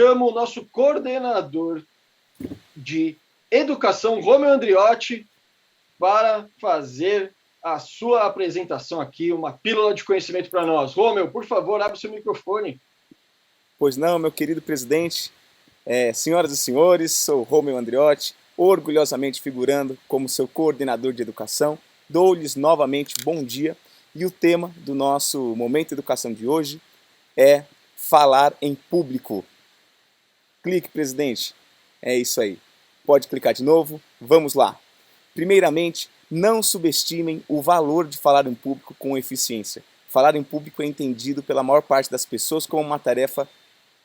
chamo o nosso coordenador de educação, Romeu Andriotti, para fazer a sua apresentação aqui, uma pílula de conhecimento para nós. Romeu, por favor, abre o seu microfone. Pois não, meu querido presidente, senhoras e senhores, sou Romeu Andriotti, orgulhosamente figurando como seu coordenador de educação. Dou-lhes novamente bom dia e o tema do nosso Momento Educação de hoje é falar em público. Clique, presidente. É isso aí. Pode clicar de novo. Vamos lá. Primeiramente, não subestimem o valor de falar em público com eficiência. Falar em público é entendido pela maior parte das pessoas como uma tarefa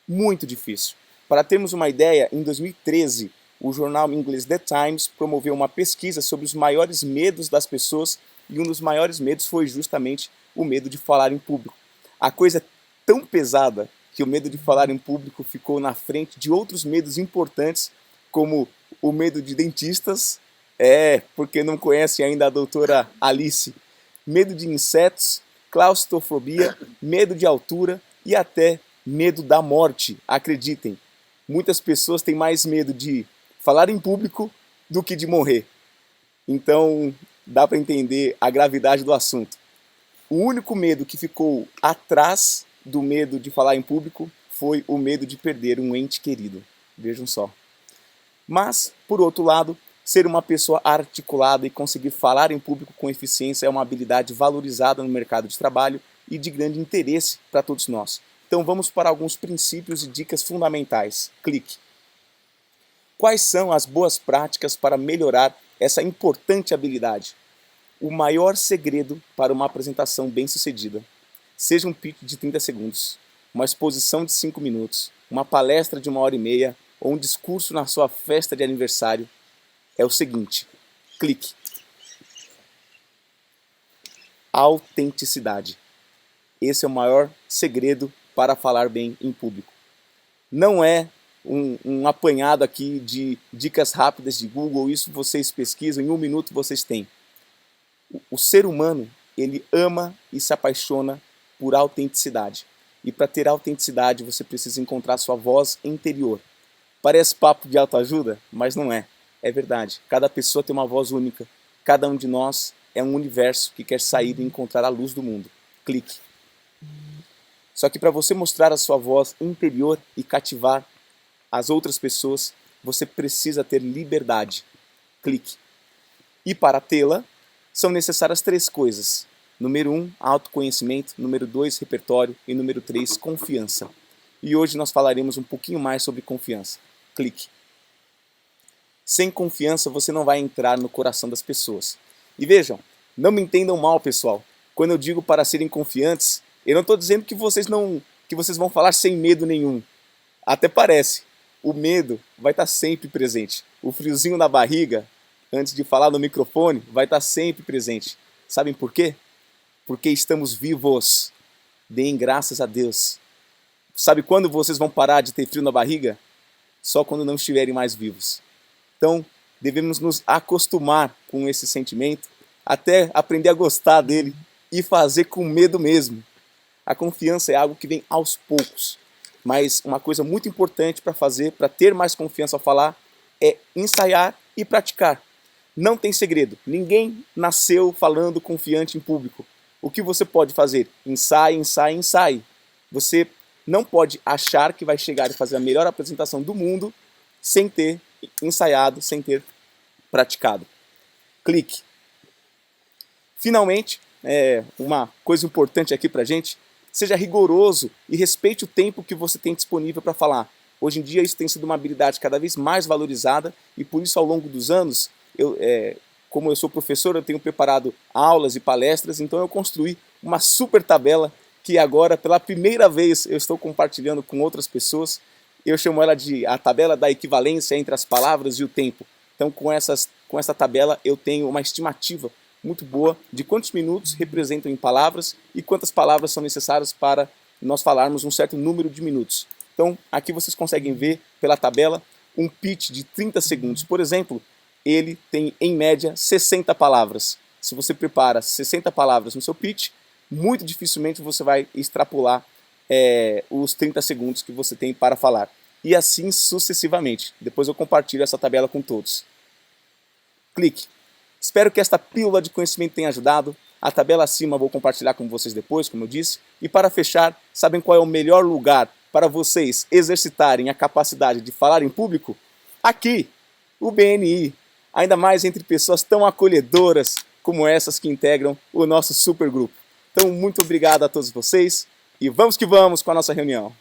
muito difícil. Para termos uma ideia, em 2013, o jornal inglês The Times promoveu uma pesquisa sobre os maiores medos das pessoas e um dos maiores medos foi justamente o medo de falar em público. A coisa é tão pesada que o medo de falar em público ficou na frente de outros medos importantes, como o medo de dentistas, porque não conhecem ainda a doutora Alice, medo de insetos, claustrofobia, medo de altura e até medo da morte. Acreditem, muitas pessoas têm mais medo de falar em público do que de morrer. Então, dá para entender a gravidade do assunto. O único medo que ficou atrás do medo de falar em público foi o medo de perder um ente querido. Vejam só. Mas, por outro lado, ser uma pessoa articulada e conseguir falar em público com eficiência é uma habilidade valorizada no mercado de trabalho e de grande interesse para todos nós. Então vamos para alguns princípios e dicas fundamentais. Clique. Quais são as boas práticas para melhorar essa importante habilidade? O maior segredo para uma apresentação bem-sucedida. Seja um pitch de 30 segundos, uma exposição de 5 minutos, uma palestra de 1h30 ou um discurso na sua festa de aniversário. É o seguinte, clique. Autenticidade. Esse é o maior segredo para falar bem em público. Não é um apanhado aqui de dicas rápidas de Google, isso vocês pesquisam, em 1 minuto vocês têm. O ser humano, ele ama e se apaixona por autenticidade. E para ter autenticidade, você precisa encontrar sua voz interior. Parece papo de autoajuda, mas não é. É verdade. Cada pessoa tem uma voz única. Cada um de nós é um universo que quer sair e encontrar a luz do mundo. Clique. Só que para você mostrar a sua voz interior e cativar as outras pessoas, você precisa ter liberdade. Clique. E para tê-la, são necessárias 3 coisas. Número 1, autoconhecimento. Número 2, repertório. E número 3, confiança. E hoje nós falaremos um pouquinho mais sobre confiança. Clique. Sem confiança você não vai entrar no coração das pessoas. E vejam, não me entendam mal, pessoal. Quando eu digo para serem confiantes, eu não estou dizendo que vocês vão falar sem medo nenhum. Até parece. O medo vai estar sempre presente. O friozinho na barriga, antes de falar no microfone, vai estar sempre presente. Sabem por quê? Porque estamos vivos. Deem graças a Deus. Sabe quando vocês vão parar de ter frio na barriga? Só quando não estiverem mais vivos. Então, devemos nos acostumar com esse sentimento, até aprender a gostar dele e fazer com medo mesmo. A confiança é algo que vem aos poucos, mas uma coisa muito importante para fazer, para ter mais confiança ao falar, é ensaiar e praticar. Não tem segredo, ninguém nasceu falando confiante em público. O que você pode fazer? Ensaie, ensaie, ensaie. Você não pode achar que vai chegar e fazer a melhor apresentação do mundo sem ter ensaiado, sem ter praticado. Clique. Finalmente, uma coisa importante aqui pra gente, seja rigoroso e respeite o tempo que você tem disponível para falar. Hoje em dia isso tem sido uma habilidade cada vez mais valorizada e por isso ao longo dos anos, como eu sou professor, eu tenho preparado aulas e palestras, então eu construí uma super tabela que agora, pela primeira vez, eu estou compartilhando com outras pessoas. Eu chamo ela de a tabela da equivalência entre as palavras e o tempo. Então, com essa tabela, eu tenho uma estimativa muito boa de quantos minutos representam em palavras e quantas palavras são necessárias para nós falarmos um certo número de minutos. Então, aqui vocês conseguem ver pela tabela um pitch de 30 segundos. Por exemplo, ele tem, em média, 60 palavras. Se você prepara 60 palavras no seu pitch, muito dificilmente você vai extrapolar os 30 segundos que você tem para falar. e assim sucessivamente. Depois eu compartilho essa tabela com todos. Clique. Espero que esta pílula de conhecimento tenha ajudado. A tabela acima eu vou compartilhar com vocês depois, como eu disse. E para fechar, sabem qual é o melhor lugar para vocês exercitarem a capacidade de falar em público? Aqui, o BNI. Ainda mais entre pessoas tão acolhedoras como essas que integram o nosso supergrupo. Então, muito obrigado a todos vocês e vamos que vamos com a nossa reunião.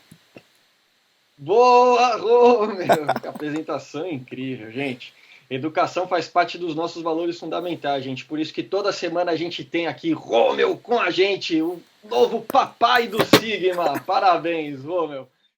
Boa, Romeu! Que apresentação incrível, gente. Educação faz parte dos nossos valores fundamentais, gente. Por isso que toda semana a gente tem aqui Romeu com a gente, o novo papai do Sigma. Parabéns, Romeu.